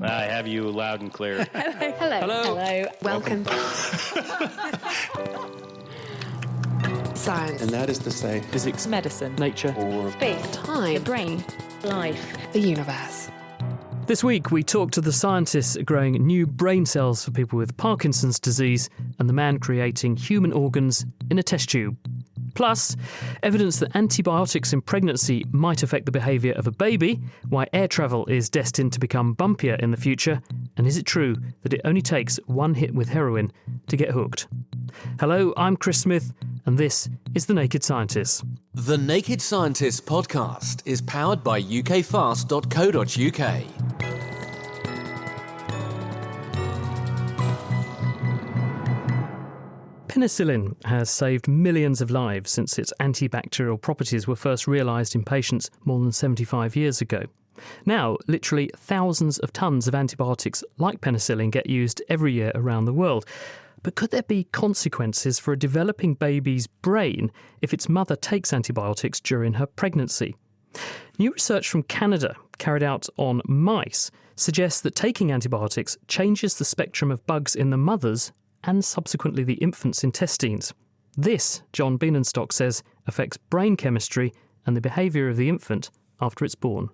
I have you loud and clear. Hello. Welcome. Science. And that is to say, physics, medicine, nature, or Space. Time. the brain, life, The universe. This week, we talked to the scientists growing new brain cells for people with Parkinson's disease and the man creating human organs in a test tube. Plus, evidence that antibiotics in pregnancy might affect the behaviour of a baby, why air travel is destined to become bumpier in the future, and is it true that it only takes one hit with heroin to get hooked? Hello, I'm Chris Smith, and this is The Naked Scientists. The Naked Scientists podcast is powered by ukfast.co.uk. Penicillin has saved millions of lives since its antibacterial properties were first realised in patients more than 75 years ago. Now, literally thousands of tons of antibiotics like penicillin get used every year around the world. But could there be consequences for a developing baby's brain if its mother takes antibiotics during her pregnancy? New research from Canada, carried out on mice, suggests that taking antibiotics changes the spectrum of bugs in the mother's and subsequently the infant's intestines. This, John Bienenstock says, affects brain chemistry and the behaviour of the infant after it's born.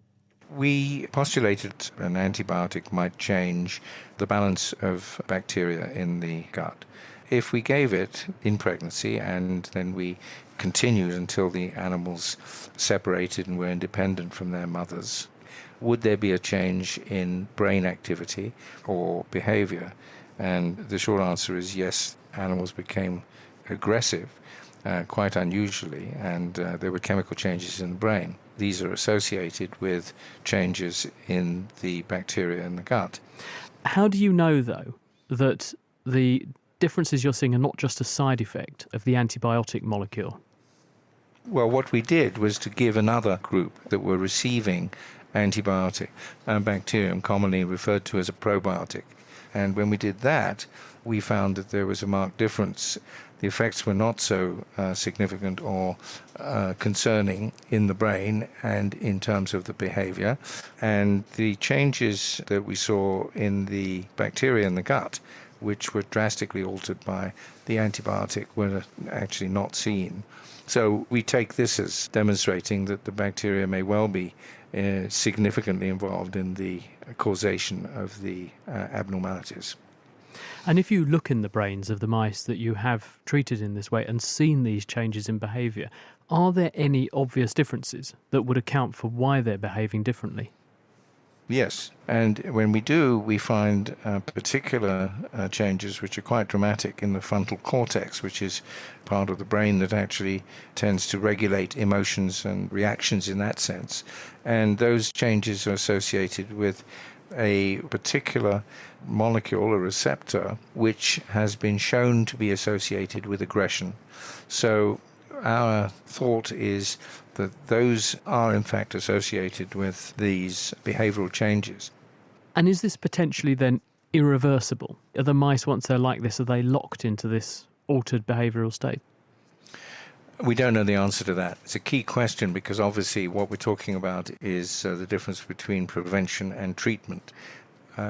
We postulated an antibiotic might change the balance of bacteria in the gut. If we gave it in pregnancy and then we continued until the animals separated and were independent from their mothers, would there be a change in brain activity or behavior? And the short answer is yes, animals became aggressive, quite unusually, and there were chemical changes in the brain. These are associated with changes in the bacteria in the gut. How do you know, though, that the differences you're seeing are not just a side effect of the antibiotic molecule? Well, what we did was to give another group that were receiving antibiotic, bacterium commonly referred to as a probiotic. And when we did that, we found that there was a marked difference. The effects were not so significant or concerning in the brain and in terms of the behavior. And the changes that we saw in the bacteria in the gut, which were drastically altered by the antibiotic, were actually not seen. So we take this as demonstrating that the bacteria may well be significantly involved in the causation of the abnormalities. And if you look in the brains of the mice that you have treated in this way and seen these changes in behaviour, are there any obvious differences that would account for why they're behaving differently? Yes, and when we do, we find particular changes which are quite dramatic in the frontal cortex, which is part of the brain that actually tends to regulate emotions and reactions in that sense. And those changes are associated with a particular molecule, a receptor, which has been shown to be associated with aggression. So our thought is that those are in fact associated with these behavioural changes. And is this potentially then irreversible? Are the mice, once they're like this, are they locked into this altered behavioural state? We don't know the answer to that. It's a key question because obviously what we're talking about is the difference between prevention and treatment.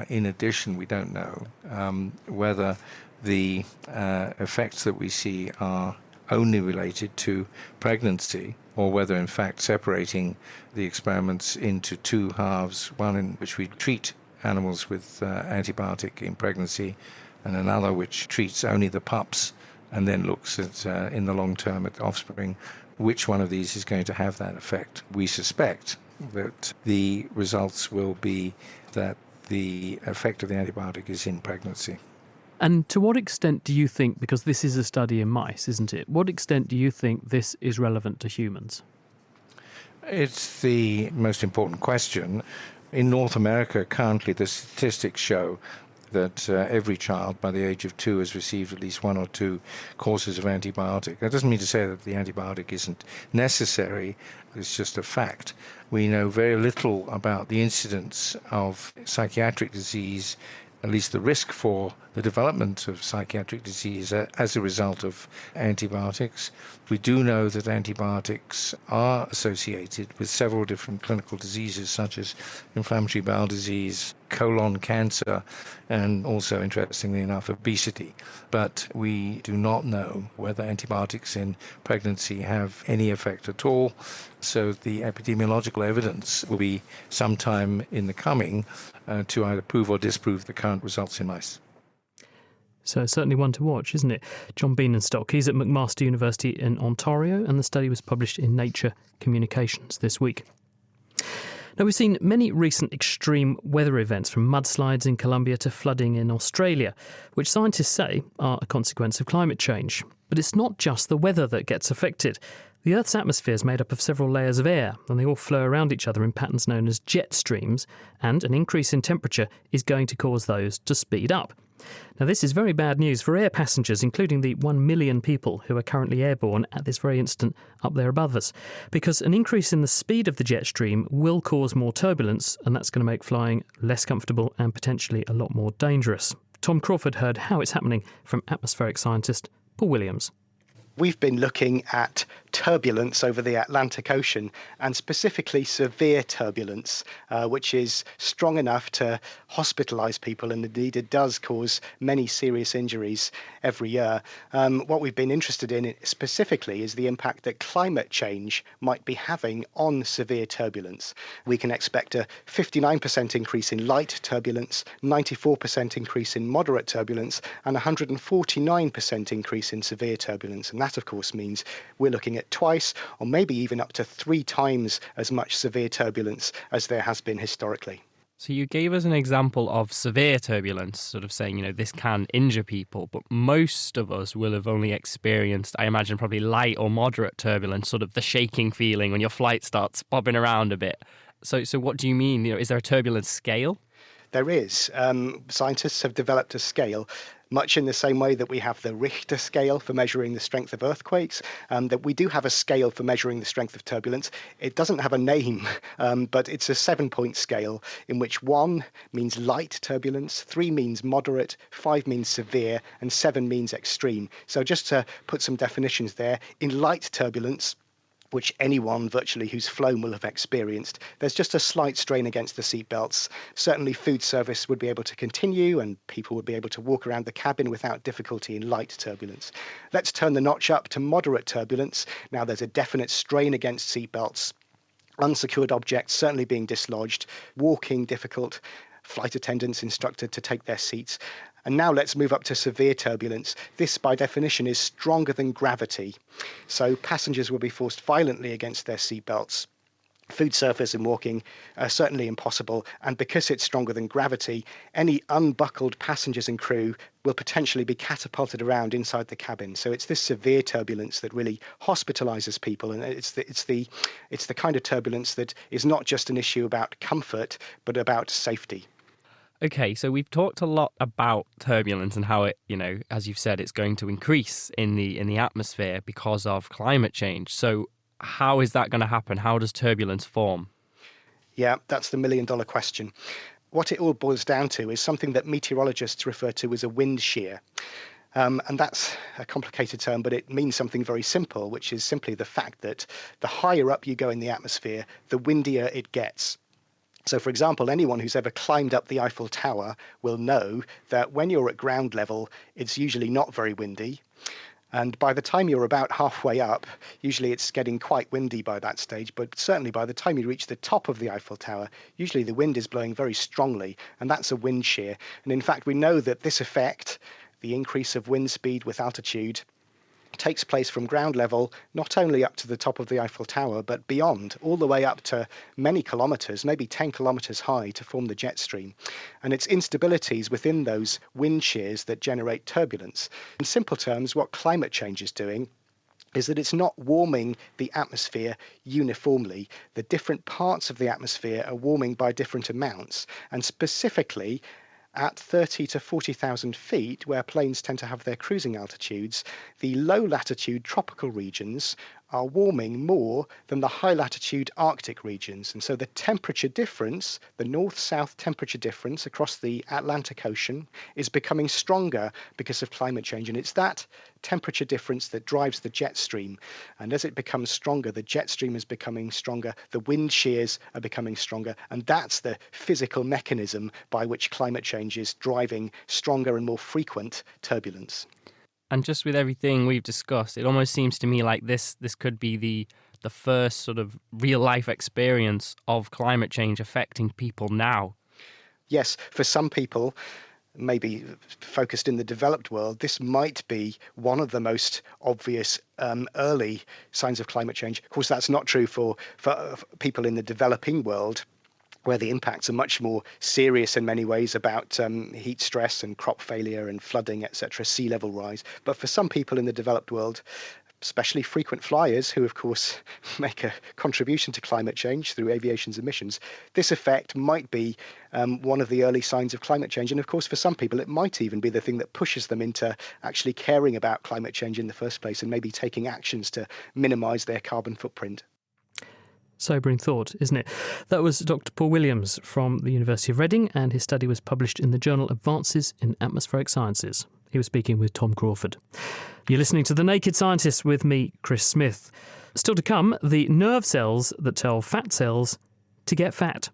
In addition, we don't know whether the effects that we see are only related to pregnancy or whether in fact separating the experiments into two halves, one in which we treat animals with antibiotic in pregnancy and another which treats only the pups and then looks at in the long term at offspring, which one of these is going to have that effect. We suspect that the results will be that the effect of the antibiotic is in pregnancy. And to what extent do you think, because this is a study in mice, isn't it, what extent do you think this is relevant to humans? It's the most important question. In North America, currently, the statistics show that every child by the age of 2 has received at least 1 or 2 courses of antibiotic. That doesn't mean to say that the antibiotic isn't necessary. It's just a fact. We know very little about the incidence of psychiatric disease, at least the risk for the development of psychiatric disease as a result of antibiotics. We do know that antibiotics are associated with several different clinical diseases such as inflammatory bowel disease, colon cancer, and also, interestingly enough, obesity. But we do not know whether antibiotics in pregnancy have any effect at all. So the epidemiological evidence will be sometime in the coming to either prove or disprove the current results in mice. So it's certainly one to watch, isn't it? John Bienenstock, he's at McMaster University in Ontario, and the study was published in Nature Communications this week. Now, we've seen many recent extreme weather events, from mudslides in Colombia to flooding in Australia, which scientists say are a consequence of climate change. But it's not just the weather that gets affected. The Earth's atmosphere is made up of several layers of air, and they all flow around each other in patterns known as jet streams, and an increase in temperature is going to cause those to speed up. Now, this is very bad news for air passengers, including the 1 million people who are currently airborne at this very instant up there above us, because an increase in the speed of the jet stream will cause more turbulence, and that's going to make flying less comfortable and potentially a lot more dangerous. Tom Crawford heard how it's happening from atmospheric scientist Paul Williams. We've been looking at turbulence over the Atlantic Ocean, and specifically severe turbulence, which is strong enough to hospitalise people, and indeed it does cause many serious injuries every year. What we've been interested in specifically is the impact that climate change might be having on severe turbulence. We can expect a 59% increase in light turbulence, 94% increase in moderate turbulence, and 149% increase in severe turbulence. And that, of course, means we're looking at twice or maybe even up to 3 times as much severe turbulence as there has been historically. So you gave us an example of severe turbulence, sort of saying, this can injure people, but most of us will have only experienced, I imagine, probably light or moderate turbulence, sort of the shaking feeling when your flight starts bobbing around a bit. So what do you mean? Is there a turbulence scale? There is. Scientists have developed a scale, much in the same way that we have the Richter scale for measuring the strength of earthquakes, that we do have a scale for measuring the strength of turbulence. It doesn't have a name, but it's a 7-point scale in which 1 means light turbulence, 3 means moderate, 5 means severe, and 7 means extreme. So just to put some definitions there, in light turbulence, which anyone virtually who's flown will have experienced, there's just a slight strain against the seatbelts. Certainly food service would be able to continue and people would be able to walk around the cabin without difficulty in light turbulence. Let's turn the notch up to moderate turbulence. Now there's a definite strain against seatbelts, unsecured objects certainly being dislodged, walking difficult, flight attendants instructed to take their seats. And now let's move up to severe turbulence. This, by definition, is stronger than gravity. So passengers will be forced violently against their seatbelts. Food service and walking are certainly impossible. And because it's stronger than gravity, any unbuckled passengers and crew will potentially be catapulted around inside the cabin. So it's this severe turbulence that really hospitalises people. And it's the kind of turbulence that is not just an issue about comfort, but about safety. Okay, so we've talked a lot about turbulence and how it, as you've said, it's going to increase in the atmosphere because of climate change. So how is that going to happen? How does turbulence form? Yeah, that's the million-dollar question. What it all boils down to is something that meteorologists refer to as a wind shear. And that's a complicated term, but it means something very simple, which is simply the fact that the higher up you go in the atmosphere, the windier it gets. So, for example, anyone who's ever climbed up the Eiffel Tower will know that when you're at ground level, it's usually not very windy. And by the time you're about halfway up, usually it's getting quite windy by that stage, but certainly by the time you reach the top of the Eiffel Tower, usually the wind is blowing very strongly, and that's a wind shear. And in fact, we know that this effect, the increase of wind speed with altitude, takes place from ground level, not only up to the top of the Eiffel Tower, but beyond, all the way up to many kilometres, maybe 10 kilometres high, to form the jet stream. And it's instabilities within those wind shears that generate turbulence. In simple terms, what climate change is doing is that it's not warming the atmosphere uniformly. The different parts of the atmosphere are warming by different amounts, and specifically at 30 to 40,000 feet, where planes tend to have their cruising altitudes, the low-latitude tropical regions are warming more than the high latitude Arctic regions. And so the temperature difference, the north-south temperature difference across the Atlantic Ocean, is becoming stronger because of climate change. And it's that temperature difference that drives the jet stream. And as it becomes stronger, the jet stream is becoming stronger, the wind shears are becoming stronger. And that's the physical mechanism by which climate change is driving stronger and more frequent turbulence. And just with everything we've discussed, it almost seems to me like this could be the first sort of real life experience of climate change affecting people now. Yes, for some people, maybe focused in the developed world, this might be one of the most obvious early signs of climate change. Of course, that's not true for people in the developing world, where the impacts are much more serious in many ways about heat stress and crop failure and flooding, etc., sea level rise. But for some people in the developed world, especially frequent flyers, who of course make a contribution to climate change through aviation's emissions, this effect might be one of the early signs of climate change. And of course, for some people, it might even be the thing that pushes them into actually caring about climate change in the first place and maybe taking actions to minimise their carbon footprint. Sobering thought, isn't it? That was Dr. Paul Williams from the University of Reading, and his study was published in the journal Advances in Atmospheric Sciences. He was speaking with Tom Crawford. You're listening to The Naked Scientist with me, Chris Smith. Still to come, the nerve cells that tell fat cells to get fat.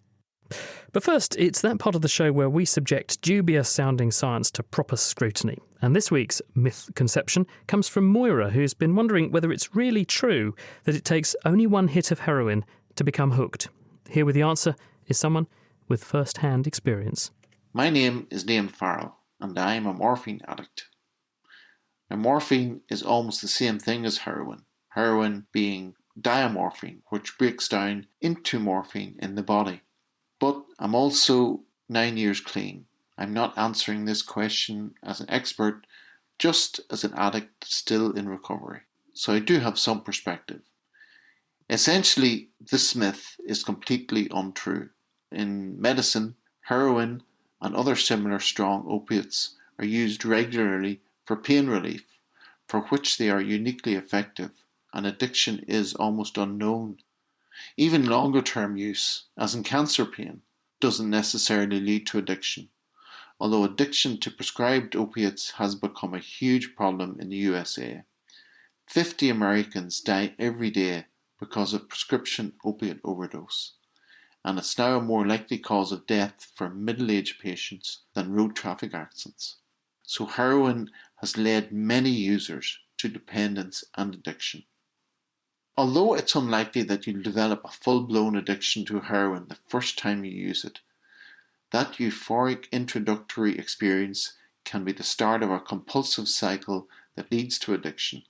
But first, it's that part of the show where we subject dubious-sounding science to proper scrutiny. And this week's myth conception comes from Moira, who's been wondering whether it's really true that it takes only one hit of heroin to become hooked. Here with the answer is someone with first-hand experience. My name is Liam Farrell, and I am a morphine addict. Now, morphine is almost the same thing as heroin being diamorphine, which breaks down into morphine in the body. But I'm also 9 years clean. I'm not answering this question as an expert, just as an addict still in recovery. So I do have some perspective. Essentially, this myth is completely untrue. In medicine, heroin and other similar strong opiates are used regularly for pain relief, for which they are uniquely effective, and addiction is almost unknown. Even longer-term use, as in cancer pain, doesn't necessarily lead to addiction, although addiction to prescribed opiates has become a huge problem in the USA. 50 Americans die every day because of prescription opiate overdose, and it's now a more likely cause of death for middle-aged patients than road traffic accidents. So heroin has led many users to dependence and addiction. Although it's unlikely that you'll develop a full-blown addiction to heroin the first time you use it, that euphoric introductory experience can be the start of a compulsive cycle that leads to addiction.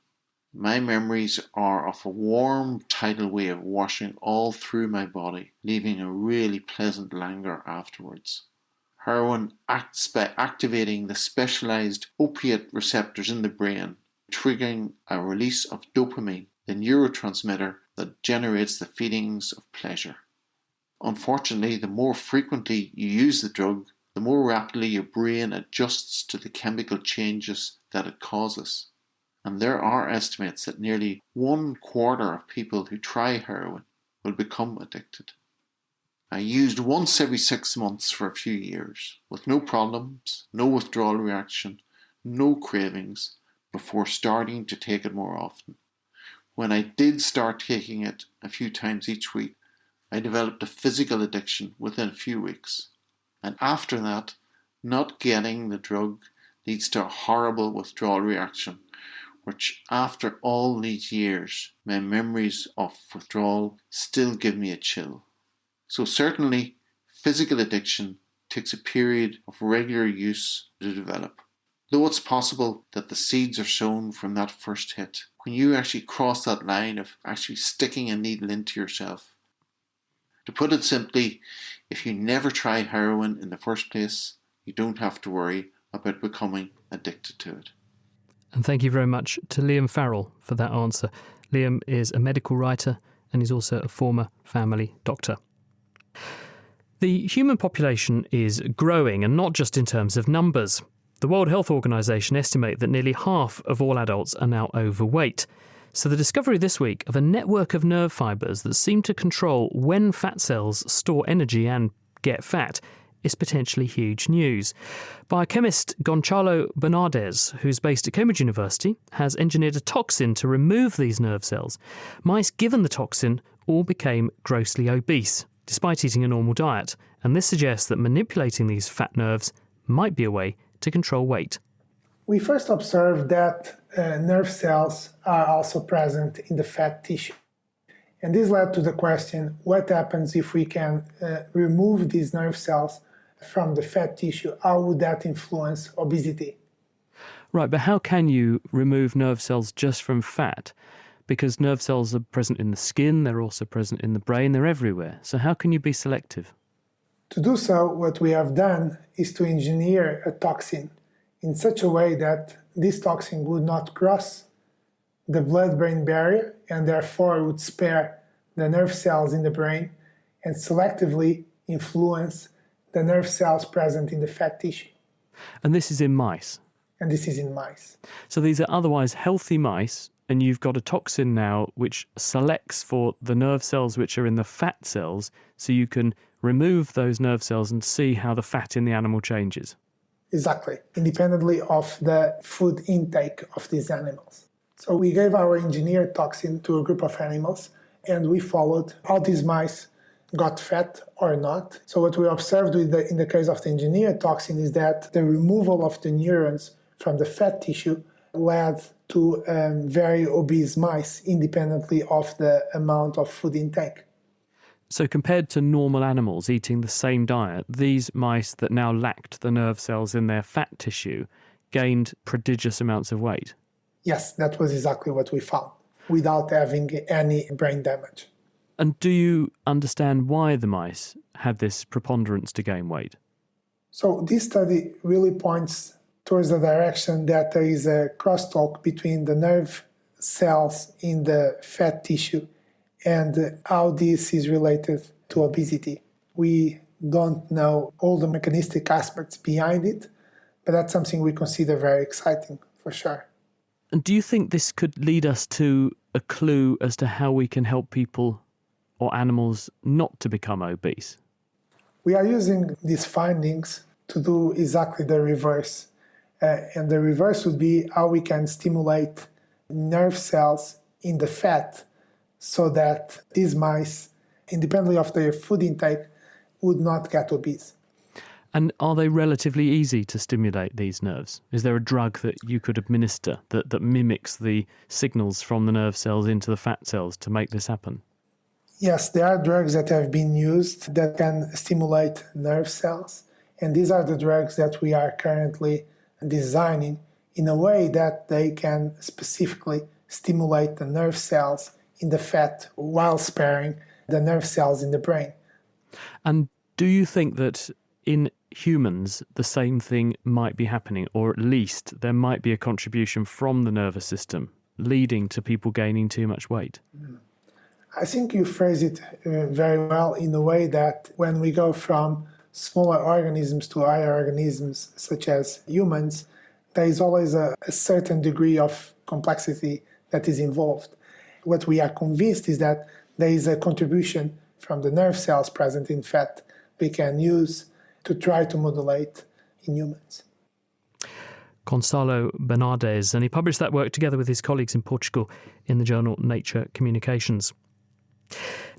My memories are of a warm tidal wave washing all through my body, leaving a really pleasant languor afterwards. Heroin acts by activating the specialized opiate receptors in the brain, triggering a release of dopamine, the neurotransmitter that generates the feelings of pleasure. Unfortunately, the more frequently you use the drug, the more rapidly your brain adjusts to the chemical changes that it causes. And there are estimates that nearly 1/4 of people who try heroin will become addicted. I used once every 6 months for a few years, with no problems, no withdrawal reaction, no cravings, before starting to take it more often. When I did start taking it a few times each week, I developed a physical addiction within a few weeks. And after that, not getting the drug leads to a horrible withdrawal reaction, which after all these years, my memories of withdrawal still give me a chill. So certainly, physical addiction takes a period of regular use to develop. Though it's possible that the seeds are sown from that first hit, when you actually cross that line of actually sticking a needle into yourself. To put it simply, if you never try heroin in the first place, you don't have to worry about becoming addicted to it. And thank you very much to Liam Farrell for that answer. Liam is a medical writer and he's also a former family doctor. The human population is growing, and not just in terms of numbers. The World Health Organization estimate that nearly half of all adults are now overweight. So the discovery this week of a network of nerve fibres that seem to control when fat cells store energy and get fat is potentially huge news. Biochemist Gonçalo Bernardes, who's based at Cambridge University, has engineered a toxin to remove these nerve cells. Mice given the toxin all became grossly obese, despite eating a normal diet, and this suggests that manipulating these fat nerves might be a way to control weight. We first observed that nerve cells are also present in the fat tissue. And this led to the question, what happens if we can remove these nerve cells from the fat tissue? How would that influence obesity? Right, but how can you remove nerve cells just from fat? Because nerve cells are present in the skin, they're also present in the brain, they're everywhere. So how can you be selective? To do so, what we have done is to engineer a toxin in such a way that this toxin would not cross the blood-brain barrier and therefore would spare the nerve cells in the brain and selectively influence the nerve cells present in the fat tissue. And this is in mice? And this is in mice. So these are otherwise healthy mice, and you've got a toxin now which selects for the nerve cells which are in the fat cells, so you can remove those nerve cells and see how the fat in the animal changes. Exactly, independently of the food intake of these animals. So we gave our engineered toxin to a group of animals, and we followed how these mice got fat or not. So what we observed in the case of the engineered toxin is that the removal of the neurons from the fat tissue led to very obese mice, independently of the amount of food intake. So compared to normal animals eating the same diet, these mice that now lacked the nerve cells in their fat tissue gained prodigious amounts of weight. Yes, that was exactly what we found, without having any brain damage. And do you understand why the mice had this preponderance to gain weight? So this study really points towards the direction that there is a crosstalk between the nerve cells in the fat tissue and how this is related to obesity. We don't know all the mechanistic aspects behind it, but that's something we consider very exciting, for sure. And do you think this could lead us to a clue as to how we can help people or animals not to become obese? We are using these findings to do exactly the reverse. And the reverse would be how we can stimulate nerve cells in the fat so that these mice, independently of their food intake, would not get obese. And are they relatively easy to stimulate, these nerves? Is there a drug that you could administer that mimics the signals from the nerve cells into the fat cells to make this happen? Yes, there are drugs that have been used that can stimulate nerve cells. And these are the drugs that we are currently designing in a way that they can specifically stimulate the nerve cells in the fat while sparing the nerve cells in the brain. And do you think that in humans the same thing might be happening, or at least there might be a contribution from the nervous system leading to people gaining too much weight? I think you phrase it very well in a way that when we go from smaller organisms to higher organisms, such as humans, there is always a certain degree of complexity that is involved. What we are convinced is that there is a contribution from the nerve cells present in fat we can use to try to modulate in humans. Gonçalo Bernardes, and he published that work together with his colleagues in Portugal in the journal Nature Communications.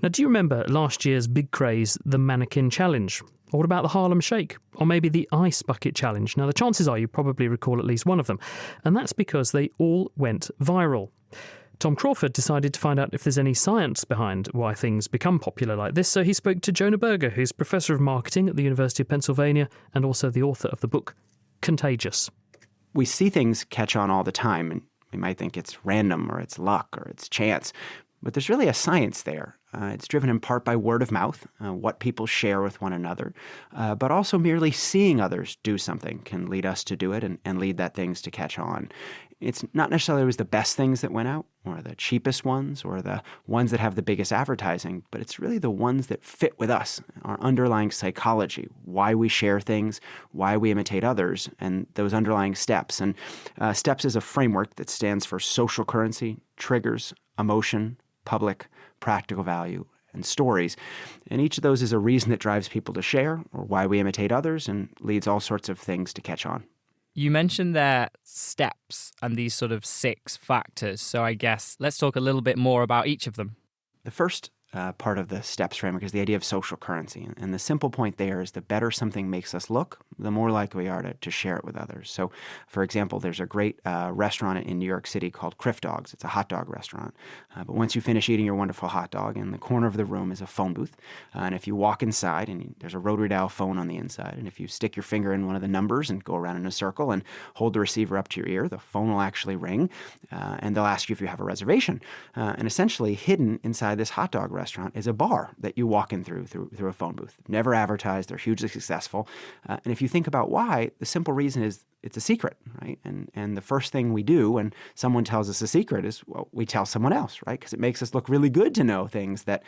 Now, do you remember last year's big craze, the Mannequin Challenge? Or what about the Harlem Shake? Or maybe the Ice Bucket Challenge? Now, the chances are you probably recall at least one of them, and that's because they all went viral. Tom Crawford decided to find out if there's any science behind why things become popular like this, so he spoke to Jonah Berger, who's Professor of Marketing at the University of Pennsylvania and also the author of the book Contagious. We see things catch on all the time, and we might think it's random or it's luck or it's chance, but there's really a science there. It's driven in part by word of mouth, what people share with one another, but also merely seeing others do something can lead us to do it and lead that things to catch on. It's not necessarily always the best things that went out or the cheapest ones or the ones that have the biggest advertising, but it's really the ones that fit with us, our underlying psychology, why we share things, why we imitate others, and those underlying steps. And STEPS is a framework that stands for social currency, triggers, emotion, public, practical value, and stories. And each of those is a reason that drives people to share or why we imitate others and leads all sorts of things to catch on. You mentioned their steps and these sort of 6 factors. So I guess let's talk a little bit more about each of them. The first part of the STEPS framework is the idea of social currency. And the simple point there is the better something makes us look, the more likely we are to share it with others. So, for example, there's a great restaurant in New York City called Criff Dogs. It's a hot dog restaurant. But once you finish eating your wonderful hot dog, in the corner of the room is a phone booth. And if you walk inside, and there's a rotary dial phone on the inside, and if you stick your finger in one of the numbers and go around in a circle and hold the receiver up to your ear, the phone will actually ring, and they'll ask you if you have a reservation. And essentially hidden inside this hot dog restaurant is a bar that you walk in through a phone booth. Never advertised. They're hugely successful. And if you think about why, the simple reason is it's a secret, right? And the first thing we do when someone tells us a secret is, well, we tell someone else, right? Because it makes us look really good to know things that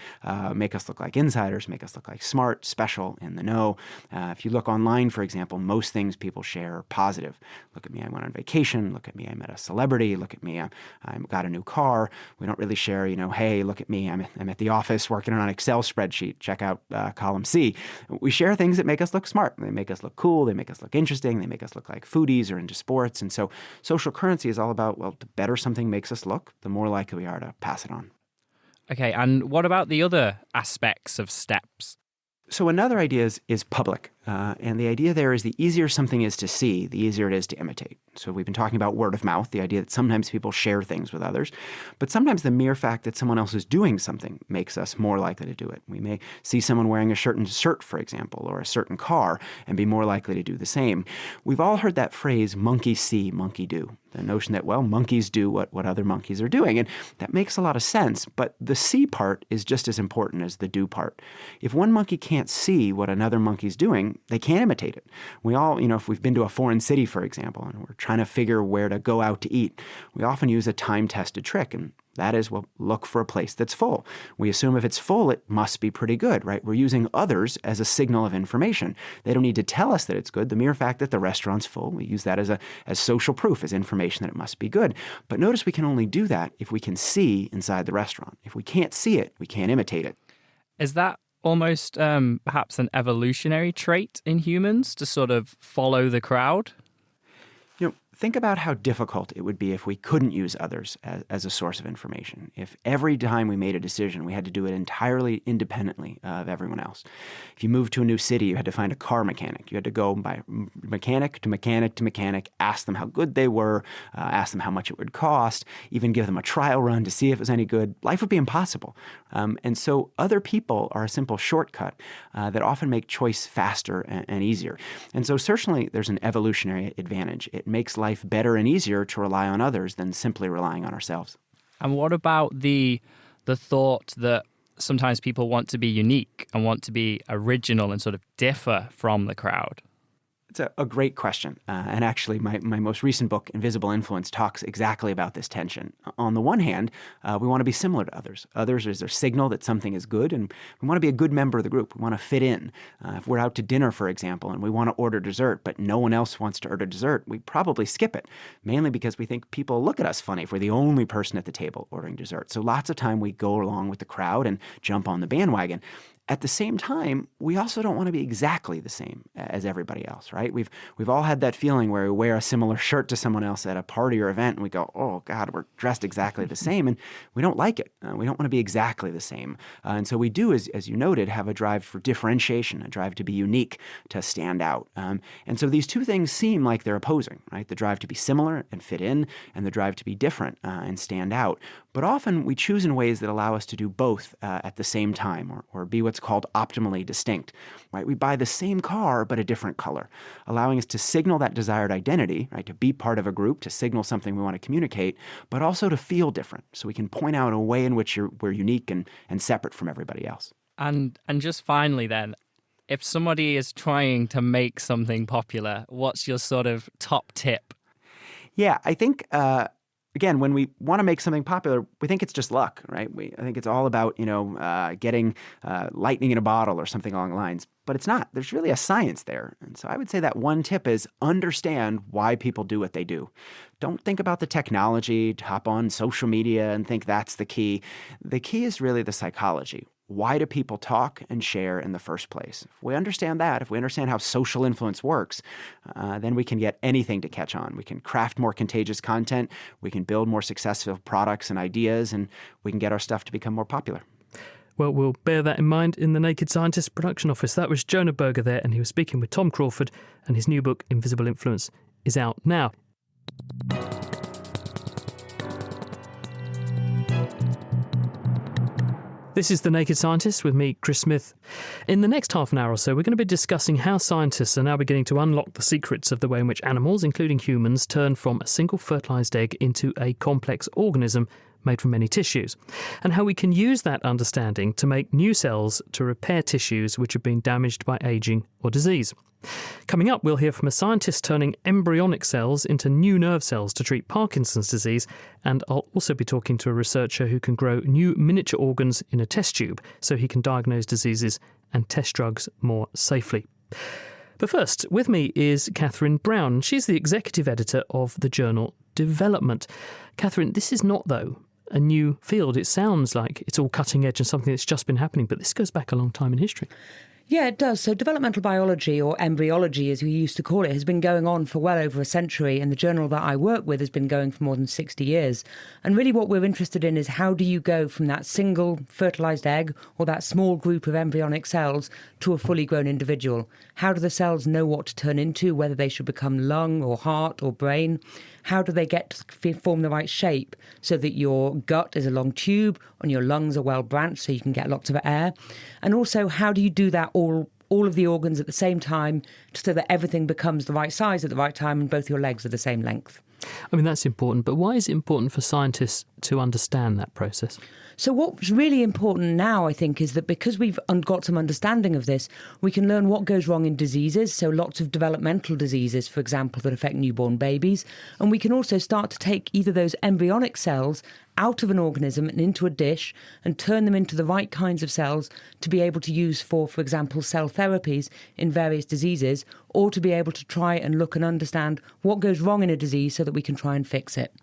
make us look like insiders, make us look like smart, special, in the know. If you look online, for example, most things people share are positive. Look at me, I went on vacation. Look at me, I met a celebrity. Look at me, I got a new car. We don't really share, hey, look at me, I'm at the office working on an Excel spreadsheet. Check out column C. We share things that make us look smart. They make us look cool. They make us look interesting. They make us look like foodies or into sports. And so social currency is all about, well, the better something makes us look, the more likely we are to pass it on. Okay, and what about the other aspects of STEPS? So another idea is public. And the idea there is the easier something is to see, the easier it is to imitate. So we've been talking about word of mouth, the idea that sometimes people share things with others, but sometimes the mere fact that someone else is doing something makes us more likely to do it. We may see someone wearing a certain shirt, for example, or a certain car, and be more likely to do the same. We've all heard that phrase, monkey see, monkey do. The notion that, well, monkeys do what other monkeys are doing. And that makes a lot of sense, but the see part is just as important as the do part. If one monkey can't see what another monkey's doing, they can't imitate it. We all, if we've been to a foreign city, for example, and we're trying to figure where to go out to eat, we often use a time-tested trick, and that is, well, look for a place that's full. We assume if it's full, it must be pretty good, right? We're using others as a signal of information. They don't need to tell us that it's good. The mere fact that the restaurant's full, we use that as social proof, as information that it must be good. But notice we can only do that if we can see inside the restaurant. If we can't see it, we can't imitate it. Is that almost perhaps an evolutionary trait in humans to sort of follow the crowd? Think about how difficult it would be if we couldn't use others as a source of information. If every time we made a decision, we had to do it entirely independently of everyone else. If you moved to a new city, you had to find a car mechanic. You had to go by mechanic to mechanic to mechanic, ask them how good they were, ask them how much it would cost, even give them a trial run to see if it was any good. Life would be impossible. And so other people are a simple shortcut that often make choice faster and easier. And so certainly there's an evolutionary advantage. It makes life better and easier to rely on others than simply relying on ourselves. And what about the thought that sometimes people want to be unique and want to be original and sort of differ from the crowd? It's a great question. And actually, my most recent book, Invisible Influence, talks exactly about this tension. On the one hand, we want to be similar to others. Others is their signal that something is good, and we want to be a good member of the group. We want to fit in. If we're out to dinner, for example, and we want to order dessert, but no one else wants to order dessert, we probably skip it, mainly because we think people look at us funny if we're the only person at the table ordering dessert. So lots of time we go along with the crowd and jump on the bandwagon. At the same time, we also don't want to be exactly the same as everybody else, right? We've all had that feeling where we wear a similar shirt to someone else at a party or event, and we go, oh, God, we're dressed exactly the same, and we don't like it. We don't want to be exactly the same. And so we do, as you noted, have a drive for differentiation, a drive to be unique, to stand out. And so these two things seem like they're opposing, right? The drive to be similar and fit in, and the drive to be different and stand out. But often we choose in ways that allow us to do both at the same time, or be what's called optimally distinct, right? We buy the same car, but a different color, allowing us to signal that desired identity, right? To be part of a group, to signal something we want to communicate, but also to feel different. So we can point out a way in which we're unique and separate from everybody else. And just finally then, if somebody is trying to make something popular, what's your sort of top tip? Yeah, I think, again, when we want to make something popular, we think it's just luck, right? I think it's all about, getting lightning in a bottle or something along the lines. But it's not. There's really a science there. And so I would say that one tip is understand why people do what they do. Don't think about the technology, hop on social media and think that's the key. The key is really the psychology. Why do people talk and share in the first place? If we understand that, if we understand how social influence works, then we can get anything to catch on. We can craft more contagious content, we can build more successful products and ideas, and we can get our stuff to become more popular. Well, we'll bear that in mind in the Naked Scientist production office. That was Jonah Berger there, and he was speaking with Tom Crawford, and his new book, Invisible Influence, is out now. This is The Naked Scientist with me, Chris Smith. In the next half an hour or so, we're going to be discussing how scientists are now beginning to unlock the secrets of the way in which animals, including humans, turn from a single fertilised egg into a complex organism made from many tissues, and how we can use that understanding to make new cells to repair tissues which have been damaged by ageing or disease. Coming up, we'll hear from a scientist turning embryonic cells into new nerve cells to treat Parkinson's disease, and I'll also be talking to a researcher who can grow new miniature organs in a test tube so he can diagnose diseases and test drugs more safely. But first, with me is Catherine Brown. She's the executive editor of the journal Development. Catherine, this is not, though, a new field. It sounds like it's all cutting edge and something that's just been happening, but this goes back a long time in history. Yeah, it does. So developmental biology, or embryology as we used to call it, has been going on for well over a century, and the journal that I work with has been going for more than 60 years. And really what we're interested in is how do you go from that single fertilised egg or that small group of embryonic cells to a fully grown individual? How do the cells know what to turn into, whether they should become lung or heart or brain? How do they get to form the right shape so that your gut is a long tube and your lungs are well branched so you can get lots of air? And also, how do you do that all of the organs at the same time so that everything becomes the right size at the right time and both your legs are the same length? I mean, that's important, but why is it important for scientists to understand that process? So what's really important now, I think, is that because we've got some understanding of this, we can learn what goes wrong in diseases, so lots of developmental diseases, for example, that affect newborn babies. And we can also start to take either those embryonic cells out of an organism and into a dish and turn them into the right kinds of cells to be able to use for example, cell therapies in various diseases, or to be able to try and look and understand what goes wrong in a disease so that we can try and fix it.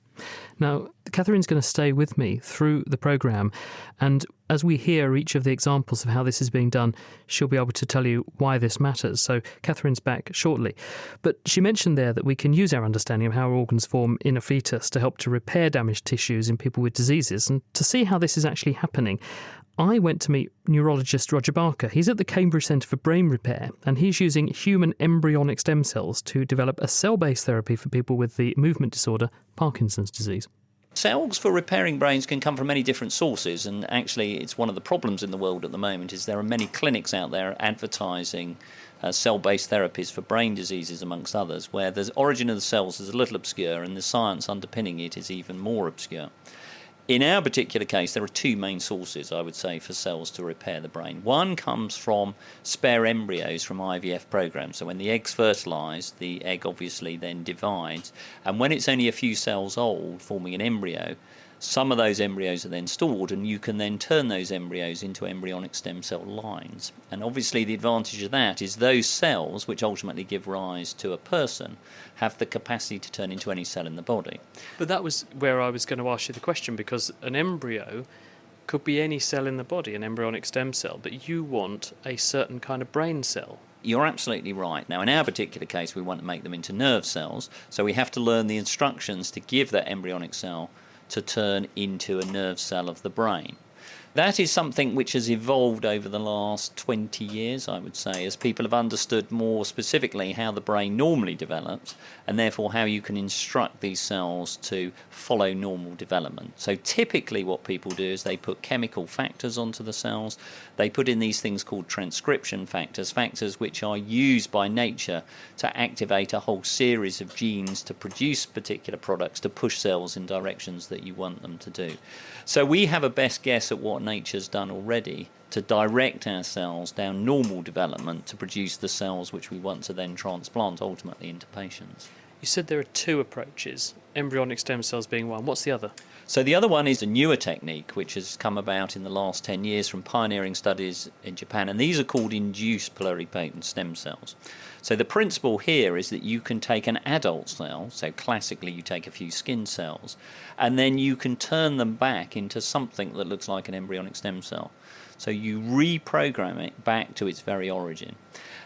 Now, Catherine's going to stay with me through the programme, and as we hear each of the examples of how this is being done, she'll be able to tell you why this matters. So Catherine's back shortly. But she mentioned there that we can use our understanding of how organs form in a fetus to help to repair damaged tissues in people with diseases. And to see how this is actually happening, I went to meet neurologist Roger Barker. He's at the Cambridge Centre for Brain Repair, and he's using human embryonic stem cells to develop a cell-based therapy for people with the movement disorder Parkinson's disease. Cells for repairing brains can come from many different sources, and actually it's one of the problems in the world at the moment is there are many clinics out there advertising cell-based therapies for brain diseases amongst others, where the origin of the cells is a little obscure and the science underpinning it is even more obscure. In our particular case, there are two main sources, I would say, for cells to repair the brain. One comes from spare embryos from IVF programs. So when the egg's fertilised, the egg obviously then divides. And when it's only a few cells old, forming an embryo, some of those embryos are then stored, and you can then turn those embryos into embryonic stem cell lines. And obviously the advantage of that is those cells, which ultimately give rise to a person, have the capacity to turn into any cell in the body. But that was where I was going to ask you the question, because an embryo could be any cell in the body, an embryonic stem cell, but you want a certain kind of brain cell. You're absolutely right. Now, in our particular case, we want to make them into nerve cells, so we have to learn the instructions to give that embryonic cell to turn into a nerve cell of the brain. That is something which has evolved over the last 20 years, I would say, as people have understood more specifically how the brain normally develops, and therefore how you can instruct these cells to follow normal development. So typically what people do is they put chemical factors onto the cells. They put in these things called transcription factors, factors which are used by nature to activate a whole series of genes to produce particular products, to push cells in directions that you want them to do. So we have a best guess at what nature's done already to direct our cells down normal development to produce the cells which we want to then transplant ultimately into patients. You said there are two approaches, embryonic stem cells being one. What's the other? So the other one is a newer technique which has come about in the last 10 years from pioneering studies in Japan, and these are called induced pluripotent stem cells. So the principle here is that you can take an adult cell, so classically you take a few skin cells, and then you can turn them back into something that looks like an embryonic stem cell. So you reprogram it back to its very origin.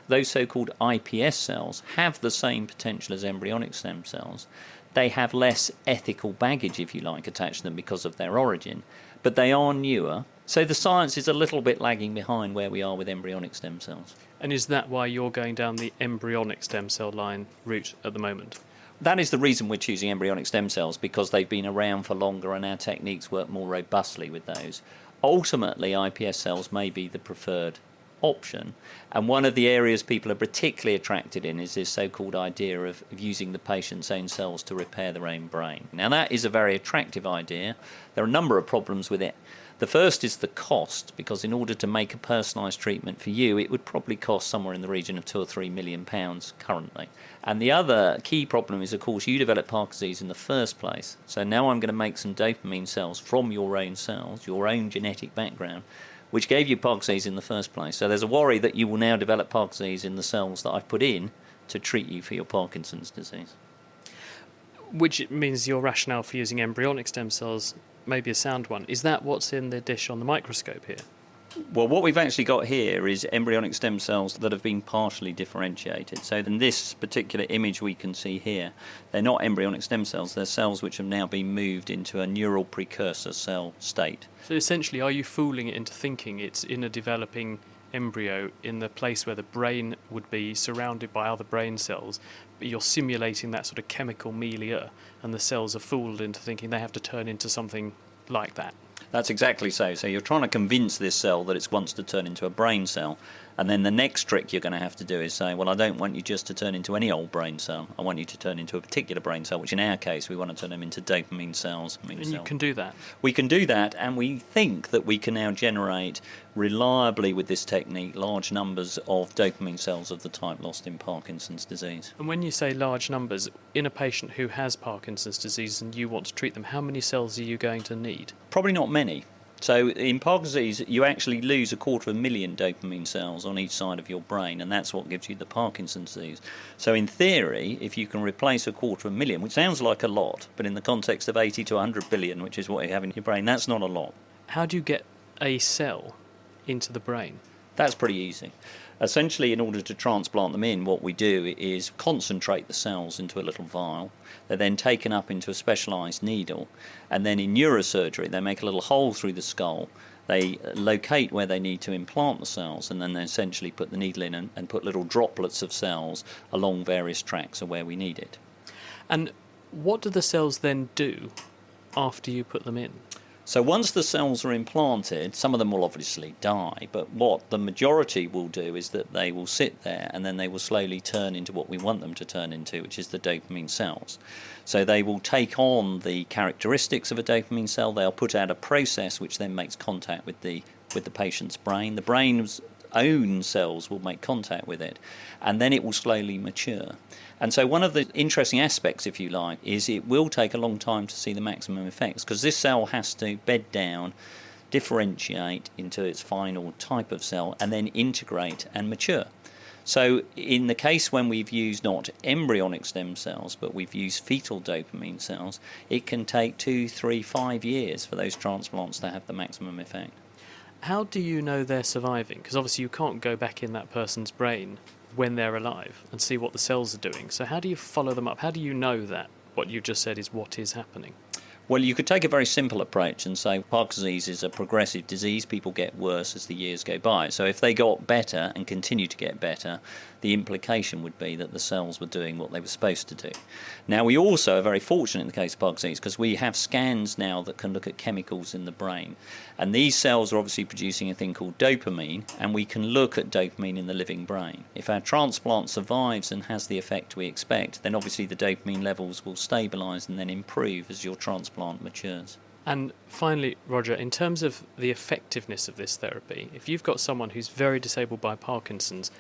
Those so-called iPS cells have the same potential as embryonic stem cells. They have less ethical baggage, if you like, attached to them because of their origin, but they are newer. So the science is a little bit lagging behind where we are with embryonic stem cells. And is that why you're going down the embryonic stem cell line route at the moment? That is the reason we're choosing embryonic stem cells, because they've been around for longer and our techniques work more robustly with those. Ultimately, iPS cells may be the preferred option, and one of the areas people are particularly attracted in is this so-called idea of using the patient's own cells to repair their own brain. Now that is a very attractive idea. There are a number of problems with it. The first is the cost, because in order to make a personalised treatment for you, it would probably cost somewhere in the region of £2 or £3 million currently. And the other key problem is, of course, you developed Parkinson's disease in the first place. So now I'm going to make some dopamine cells from your own cells, your own genetic background, which gave you Parkinson's disease in the first place. So there's a worry that you will now develop Parkinson's disease in the cells that I've put in to treat you for your Parkinson's disease. Which means your rationale for using embryonic stem cells may be a sound one. Is that what's in the dish on the microscope here? Well, what we've actually got here is embryonic stem cells that have been partially differentiated. So in this particular image we can see here, they're not embryonic stem cells, they're cells which have now been moved into a neural precursor cell state. So essentially, are you fooling it into thinking it's in a developing embryo in the place where the brain would be surrounded by other brain cells, but you're simulating that sort of chemical milieu, and the cells are fooled into thinking they have to turn into something like that? That's exactly so. So you're trying to convince this cell that it wants to turn into a brain cell. And then the next trick you're going to have to do is say, well, I don't want you just to turn into any old brain cell. I want you to turn into a particular brain cell, which in our case, we want to turn them into dopamine cells. And you can do that? We can do that, and we think that we can now generate reliably with this technique large numbers of dopamine cells of the type lost in Parkinson's disease. And when you say large numbers, in a patient who has Parkinson's disease and you want to treat them, how many cells are you going to need? Probably not many. So in Parkinson's disease, you actually lose 250,000 dopamine cells on each side of your brain, and that's what gives you the Parkinson's disease. So in theory, if you can replace 250,000, which sounds like a lot, but in the context of 80 to 100 billion, which is what you have in your brain, that's not a lot. How do you get a cell into the brain? That's pretty easy. Essentially, in order to transplant them in, what we do is concentrate the cells into a little vial. They're then taken up into a specialised needle, and then in neurosurgery they make a little hole through the skull. They locate where they need to implant the cells, and then they essentially put the needle in and put little droplets of cells along various tracks of where we need it. And what do the cells then do after you put them in? So once the cells are implanted, some of them will obviously die, but what the majority will do is that they will sit there and then they will slowly turn into what we want them to turn into, which is the dopamine cells. So they will take on the characteristics of a dopamine cell. They'll put out a process which then makes contact with the patient's brain. The brain's own cells will make contact with it, and then it will slowly mature. And so one of the interesting aspects, if you like, is it will take a long time to see the maximum effects, because this cell has to bed down, differentiate into its final type of cell, and then integrate and mature. So in the case when we've used not embryonic stem cells, but we've used fetal dopamine cells, it can take 2, 3, 5 years for those transplants to have the maximum effect. How do you know they're surviving? Because obviously you can't go back in that person's brain when they're alive and see what the cells are doing. So how do you follow them up? How do you know that what you've just said is what is happening? Well, you could take a very simple approach and say Parkinson's disease is a progressive disease. People get worse as the years go by. So if they got better and continue to get better, the implication would be that the cells were doing what they were supposed to do. Now, we also are very fortunate in the case of Parkinson's disease because we have scans now that can look at chemicals in the brain. And these cells are obviously producing a thing called dopamine, and we can look at dopamine in the living brain. If our transplant survives and has the effect we expect, then obviously the dopamine levels will stabilise and then improve as your transplant matures. And finally, Roger, in terms of the effectiveness of this therapy, if you've got someone who's very disabled by Parkinson's,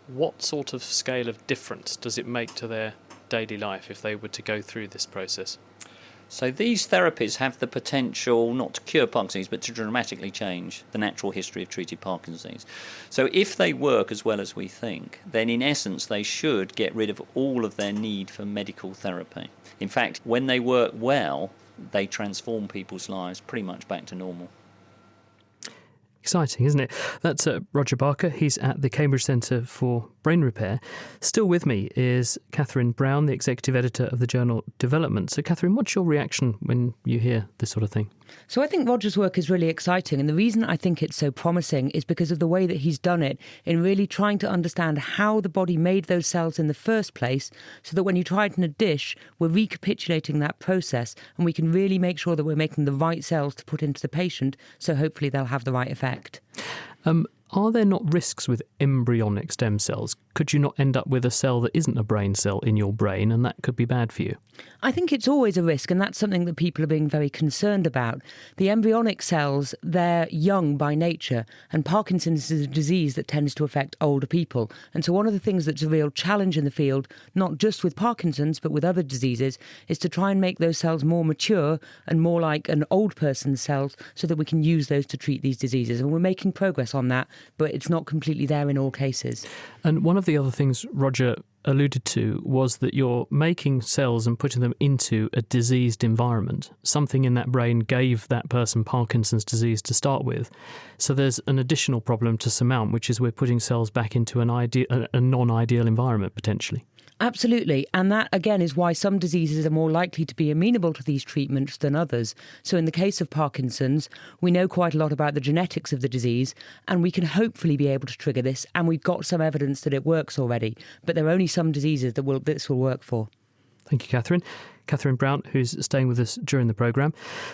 what sort of scale of difference does it make to their daily life if they were to go through this process? So these therapies have the potential not to cure Parkinson's, but to dramatically change the natural history of treated Parkinson's disease. So if they work as well as we think, then in essence they should get rid of all of their need for medical therapy. In fact, when they work well, they transform people's lives pretty much back to normal. Exciting, isn't it? That's Roger Barker. He's at the Cambridge Centre for Brain Repair. Still with me is Catherine Brown, the executive editor of the journal Development. So, Catherine, what's your reaction when you hear this sort of thing? So I think Roger's work is really exciting, and the reason I think it's so promising is because of the way that he's done it in really trying to understand how the body made those cells in the first place, so that when you try it in a dish, we're recapitulating that process and we can really make sure that we're making the right cells to put into the patient, so hopefully they'll have the right effect. Are there not risks with embryonic stem cells? Could you not end up with a cell that isn't a brain cell in your brain, and that could be bad for you? I think it's always a risk, and that's something that people are being very concerned about. The embryonic cells, they're young by nature, and Parkinson's is a disease that tends to affect older people. And so one of the things that's a real challenge in the field, not just with Parkinson's, but with other diseases, is to try and make those cells more mature and more like an old person's cells so that we can use those to treat these diseases. And we're making progress on that, but it's not completely there in all cases. And one of the other things Roger alluded to was that you're making cells and putting them into a diseased environment. Something in that brain gave that person Parkinson's disease to start with. So there's an additional problem to surmount, which is we're putting cells back into a non-ideal environment, potentially. Absolutely. And that, again, is why some diseases are more likely to be amenable to these treatments than others. So in the case of Parkinson's, we know quite a lot about the genetics of the disease, and we can hopefully be able to trigger this. And we've got some evidence that it works already. But there are only some diseases that this will work for. Thank you, Catherine. Catherine Brown, who's staying with us during the programme.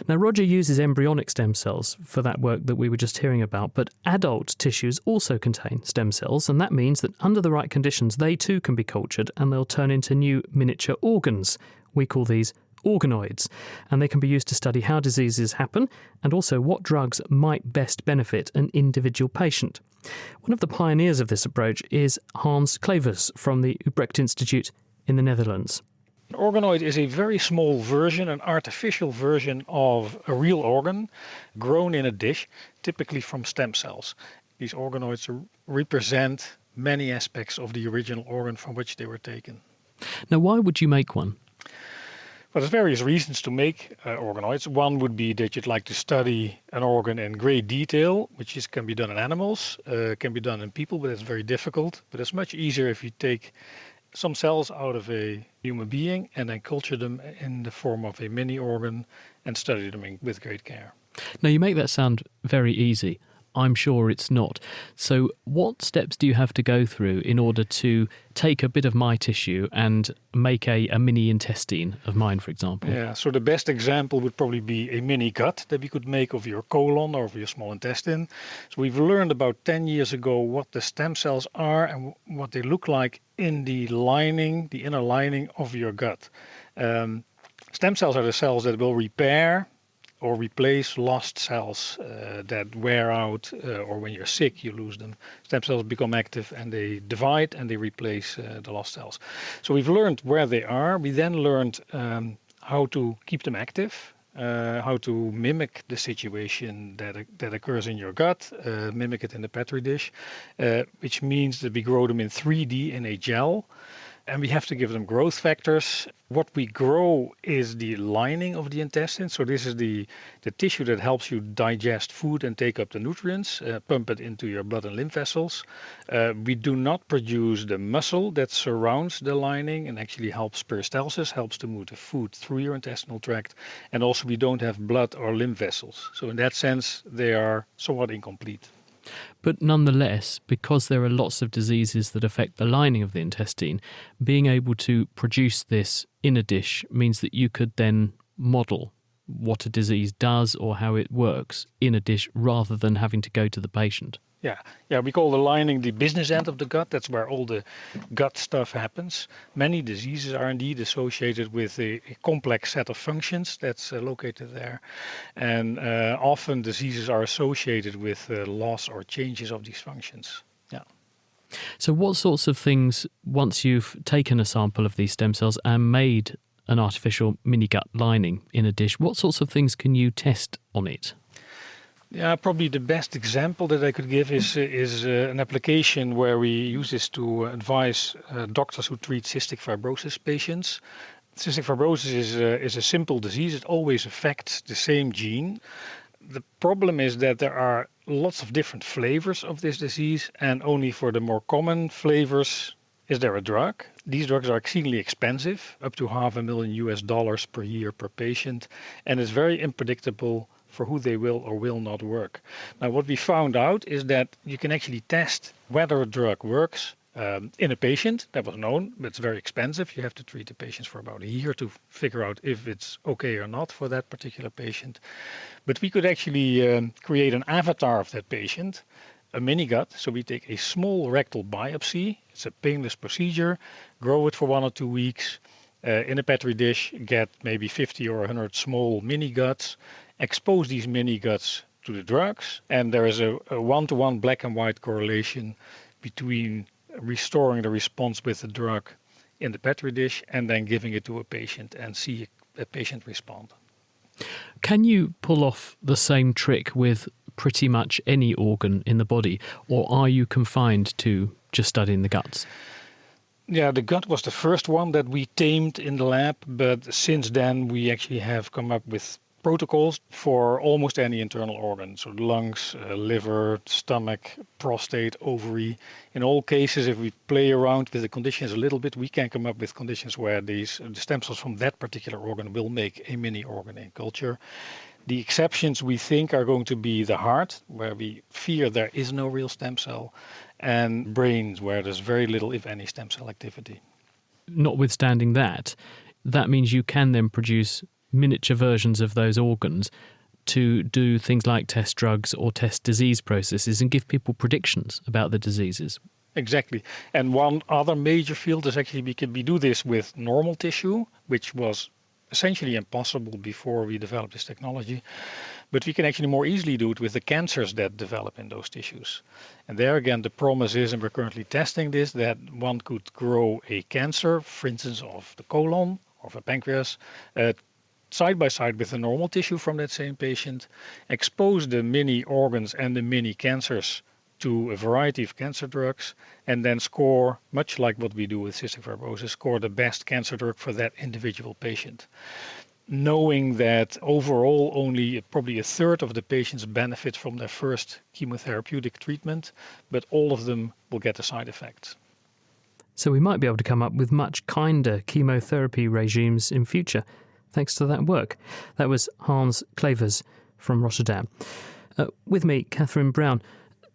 Now, Roger uses embryonic stem cells for that work that we were just hearing about, but adult tissues also contain stem cells, and that means that under the right conditions, they too can be cultured and they'll turn into new miniature organs. We call these organoids, and they can be used to study how diseases happen and also what drugs might best benefit an individual patient. One of the pioneers of this approach is Hans Clevers from the Utrecht Institute in the Netherlands. An organoid is a very small version, an artificial version of a real organ grown in a dish, typically from stem cells. These organoids represent many aspects of the original organ from which they were taken. Now, why would you make one? Well, there's various reasons to make organoids. One would be that you'd like to study an organ in great detail, which can be done in animals, can be done in people, but it's very difficult. But it's much easier if you take some cells out of a human being and then culture them in the form of a mini organ and study them with great care. Now, you make that sound very easy. I'm sure it's not. So what steps do you have to go through in order to take a bit of my tissue and make a mini intestine of mine, for example? Yeah, so the best example would probably be a mini gut that we could make of your colon or of your small intestine. So we've learned about 10 years ago what the stem cells are and what they look like in the lining, the inner lining of your gut. Stem cells are the cells that will repair or replace lost cells that wear out, or when you're sick, you lose them. Stem cells become active and they divide and they replace the lost cells. So we've learned where they are. We then learned how to keep them active, how to mimic the situation that occurs in your gut, mimic it in the Petri dish, which means that we grow them in 3D in a gel. And we have to give them growth factors. What we grow is the lining of the intestine. So this is the tissue that helps you digest food and take up the nutrients, pump it into your blood and lymph vessels. We do not produce the muscle that surrounds the lining and actually helps peristalsis, helps to move the food through your intestinal tract. And also we don't have blood or lymph vessels. So in that sense, they are somewhat incomplete. But nonetheless, because there are lots of diseases that affect the lining of the intestine, being able to produce this in a dish means that you could then model what a disease does or how it works in a dish rather than having to go to the patient. Yeah, we call the lining the business end of the gut. That's where all the gut stuff happens. Many diseases are indeed associated with a complex set of functions that's located there. And often diseases are associated with loss or changes of these functions. Yeah. So what sorts of things, once you've taken a sample of these stem cells and made an artificial mini-gut lining in a dish, what sorts of things can you test on it? Yeah, probably the best example that I could give is an application where we use this to advise doctors who treat cystic fibrosis patients. Cystic fibrosis is a simple disease. It always affects the same gene. The problem is that there are lots of different flavors of this disease, and only for the more common flavors is there a drug. These drugs are exceedingly expensive, up to $500,000 per year per patient, and it's very unpredictable for who they will or will not work. Now, what we found out is that you can actually test whether a drug works in a patient. That was known, but it's very expensive. You have to treat the patients for about a year to figure out if it's okay or not for that particular patient. But we could actually create an avatar of that patient, a mini-gut. So we take a small rectal biopsy. It's a painless procedure, grow it for 1 or 2 weeks in a Petri dish, get maybe 50 or 100 small mini-guts, expose these mini-guts to the drugs, and there is a one-to-one black and white correlation between restoring the response with the drug in the Petri dish and then giving it to a patient and see a patient respond. Can you pull off the same trick with pretty much any organ in the body, or are you confined to just studying the guts? Yeah, the gut was the first one that we tamed in the lab, but since then we actually have come up with protocols for almost any internal organ, so lungs, liver, stomach, prostate, ovary. In all cases, if we play around with the conditions a little bit, we can come up with conditions where the stem cells from that particular organ will make a mini organ in culture. The exceptions we think are going to be the heart, where we fear there is no real stem cell, and brains, where there's very little, if any, stem cell activity. Notwithstanding that, that means you can then produce miniature versions of those organs to do things like test drugs or test disease processes and give people predictions about the diseases. Exactly. And one other major field is actually we do this with normal tissue, which was essentially impossible before we developed this technology. But we can actually more easily do it with the cancers that develop in those tissues. And there again, the promise is, and we're currently testing this, that one could grow a cancer, for instance, of the colon or of a pancreas, side by side with the normal tissue from that same patient, expose the mini organs and the mini cancers to a variety of cancer drugs, and then score, much like what we do with cystic fibrosis, score the best cancer drug for that individual patient. Knowing that overall only probably a third of the patients benefit from their first chemotherapeutic treatment, but all of them will get the side effects. So we might be able to come up with much kinder chemotherapy regimes in future, thanks to that work. That was Hans Clevers from Rotterdam. With me, Catherine Brown.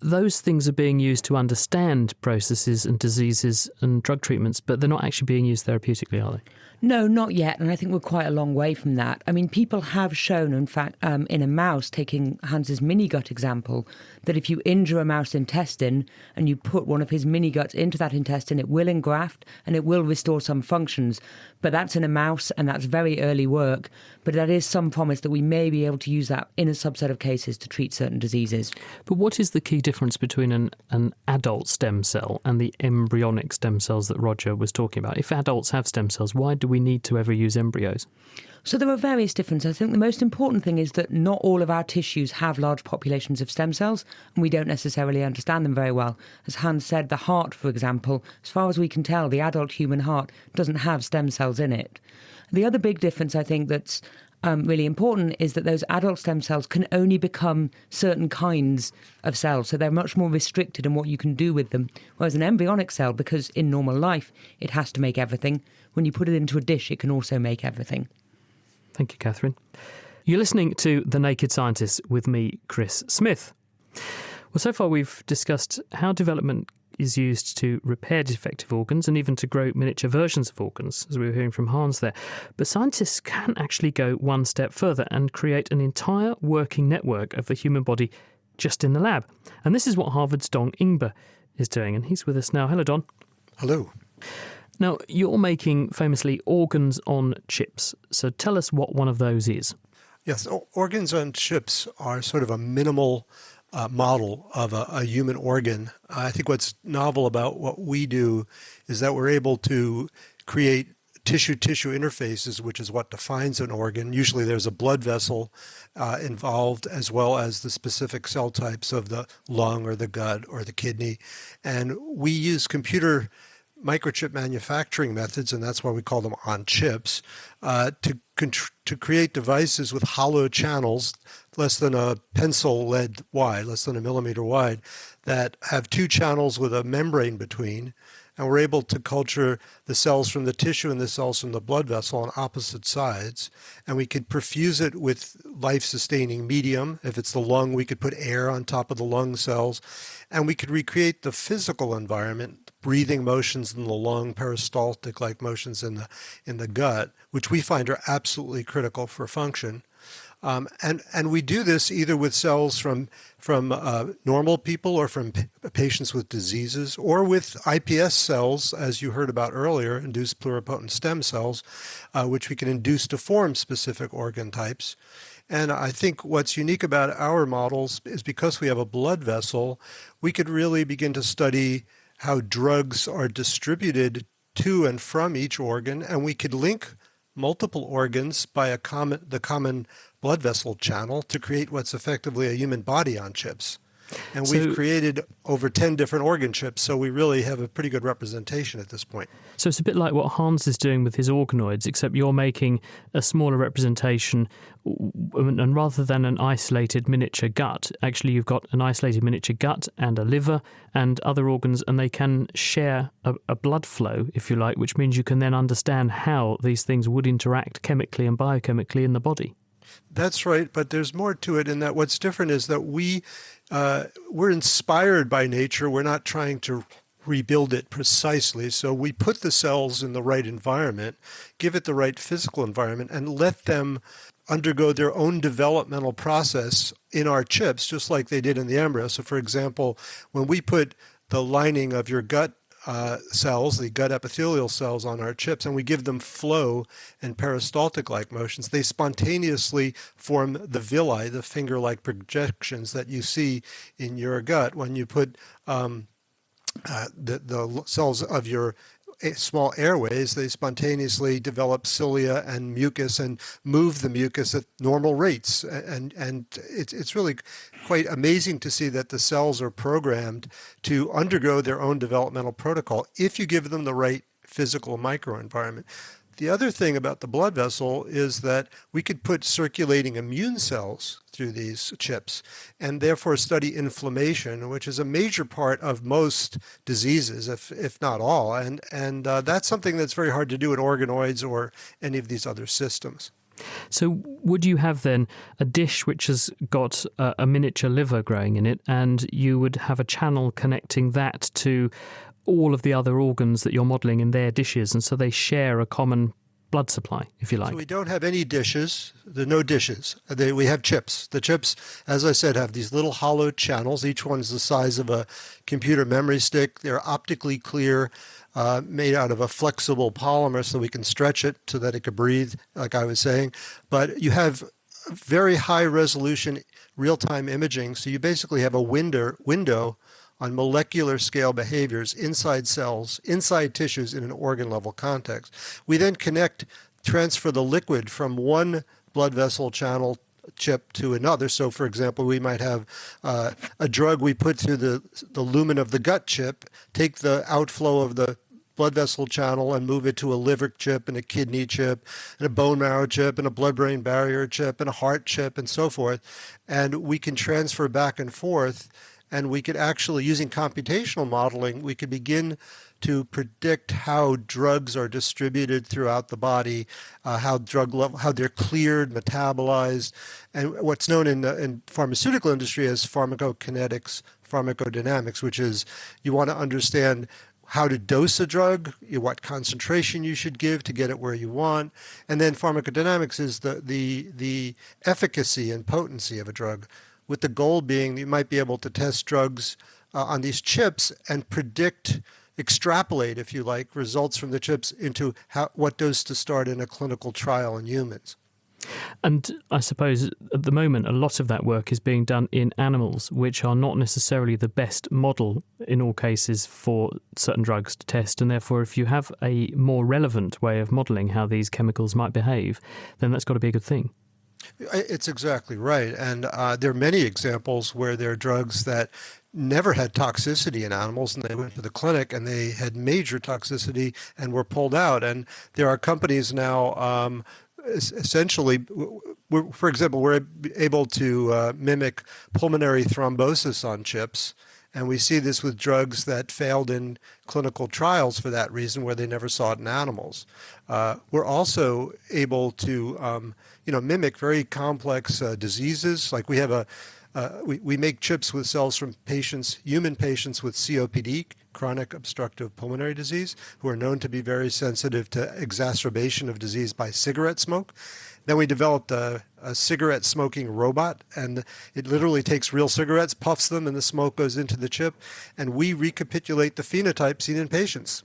Those things are being used to understand processes and diseases and drug treatments, but they're not actually being used therapeutically, are they? No, not yet. And I think we're quite a long way from that. I mean, people have shown, in fact, in a mouse, taking Hans's mini-gut example, that if you injure a mouse intestine and you put one of his mini-guts into that intestine, it will engraft and it will restore some functions. But that's in a mouse and that's very early work. But that is some promise that we may be able to use that in a subset of cases to treat certain diseases. But what is the key difference between an adult stem cell and the embryonic stem cells that Roger was talking about? If adults have stem cells, why do we need to ever use embryos? So there are various differences. I think the most important thing is that not all of our tissues have large populations of stem cells, and we don't necessarily understand them very well. As Hans said, the heart, for example, as far as we can tell, the adult human heart doesn't have stem cells in it. The other big difference, I think, that's really important is that those adult stem cells can only become certain kinds of cells. So they're much more restricted in what you can do with them. Whereas an embryonic cell, because in normal life it has to make everything, when you put it into a dish, it can also make everything. Thank you, Catherine. You're listening to The Naked Scientists with me, Chris Smith. Well, so far we've discussed how development is used to repair defective organs and even to grow miniature versions of organs, as we were hearing from Hans there. But scientists can actually go one step further and create an entire working network of the human body just in the lab. And this is what Harvard's Dong Ingber is doing, and he's with us now. Hello, Don. Hello. Now, you're making famously organs on chips. So tell us what one of those is. Yes, organs on chips are sort of a minimal model of a human organ. I think what's novel about what we do is that we're able to create tissue-tissue interfaces, which is what defines an organ. Usually there's a blood vessel involved, as well as the specific cell types of the lung or the gut or the kidney. And we use computer microchip manufacturing methods, and that's why we call them on chips, to create devices with hollow channels less than a pencil lead wide, less than a millimeter wide, that have two channels with a membrane between. And we're able to culture the cells from the tissue and the cells from the blood vessel on opposite sides. And we could perfuse it with life-sustaining medium. If it's the lung, we could put air on top of the lung cells. And we could recreate the physical environment, breathing motions in the lung, peristaltic-like motions in the gut, which we find are absolutely critical for function. And we do this either with cells from normal people or from patients with diseases, or with iPS cells, as you heard about earlier, induced pluripotent stem cells, which we can induce to form specific organ types. And I think what's unique about our models is because we have a blood vessel, we could really begin to study how drugs are distributed to and from each organ, and we could link multiple organs by the common blood vessel channel to create what's effectively a human body on chips. And we've created over 10 different organ chips, so we really have a pretty good representation at this point. So it's a bit like what Hans is doing with his organoids, except you're making a smaller representation, and rather than an isolated miniature gut, actually you've got an isolated miniature gut and a liver and other organs, and they can share a blood flow, if you like, which means you can then understand how these things would interact chemically and biochemically in the body. That's right, but there's more to it in that what's different is that we're inspired by nature. We're not trying to rebuild it precisely. So we put the cells in the right environment, give it the right physical environment, and let them undergo their own developmental process in our chips, just like they did in the embryo. So for example, when we put the lining of your gut cells, the gut epithelial cells on our chips, and we give them flow and peristaltic-like motions, they spontaneously form the villi, the finger-like projections that you see in your gut when you put the cells of your small airways. They spontaneously develop cilia and mucus and move the mucus at normal rates. And it's really quite amazing to see that the cells are programmed to undergo their own developmental protocol if you give them the right physical microenvironment. The other thing about the blood vessel is that we could put circulating immune cells through these chips and therefore study inflammation, which is a major part of most diseases, if not all. And that's something that's very hard to do in organoids or any of these other systems. So would you have then a dish which has got a miniature liver growing in it, and you would have a channel connecting that to all of the other organs that you're modelling in their dishes, and so they share a common blood supply, if you like? So we don't have any dishes. There are no dishes. We have chips. The chips, as I said, have these little hollow channels. Each one is the size of a computer memory stick. They're optically clear, made out of a flexible polymer so we can stretch it so that it could breathe, like I was saying. But you have very high resolution real-time imaging, so you basically have a window on molecular scale behaviors inside cells, inside tissues in an organ level context. We then transfer the liquid from one blood vessel channel chip to another. So for example, we might have a drug we put through the lumen of the gut chip, take the outflow of the blood vessel channel and move it to a liver chip and a kidney chip and a bone marrow chip and a blood-brain barrier chip and a heart chip and so forth. And we can transfer back and forth. And we could actually, using computational modeling, we could begin to predict how drugs are distributed throughout the body, how they're cleared, metabolized, and what's known in pharmaceutical industry as pharmacokinetics, pharmacodynamics, which is you want to understand how to dose a drug, what concentration you should give to get it where you want, and then pharmacodynamics is the efficacy and potency of a drug, with the goal being you might be able to test drugs on these chips and extrapolate, if you like, results from the chips into what dose to start in a clinical trial in humans. And I suppose at the moment a lot of that work is being done in animals, which are not necessarily the best model in all cases for certain drugs to test. And therefore, if you have a more relevant way of modelling how these chemicals might behave, then that's got to be a good thing. It's exactly right. And there are many examples where there are drugs that never had toxicity in animals, and they went to the clinic and they had major toxicity and were pulled out. And there are companies now essentially, for example, we're able to mimic pulmonary thrombosis on chips. And we see this with drugs that failed in clinical trials for that reason, where they never saw it in animals. We're also able to, mimic very complex diseases. Like we have we make chips with cells from human patients with COPD, chronic obstructive pulmonary disease, who are known to be very sensitive to exacerbation of disease by cigarette smoke. Then we developed a cigarette smoking robot, and it literally takes real cigarettes, puffs them, and the smoke goes into the chip. And we recapitulate the phenotype seen in patients.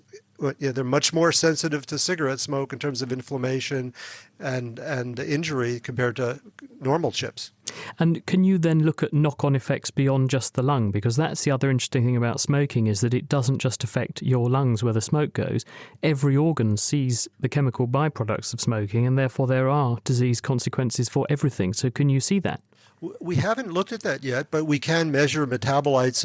They're much more sensitive to cigarette smoke in terms of inflammation and injury compared to normal chips. And can you then look at knock-on effects beyond just the lung? Because that's the other interesting thing about smoking, is that it doesn't just affect your lungs where the smoke goes. Every organ sees the chemical byproducts of smoking, and therefore there are disease consequences for everything. So can you see that? We haven't looked at that yet, but we can measure metabolites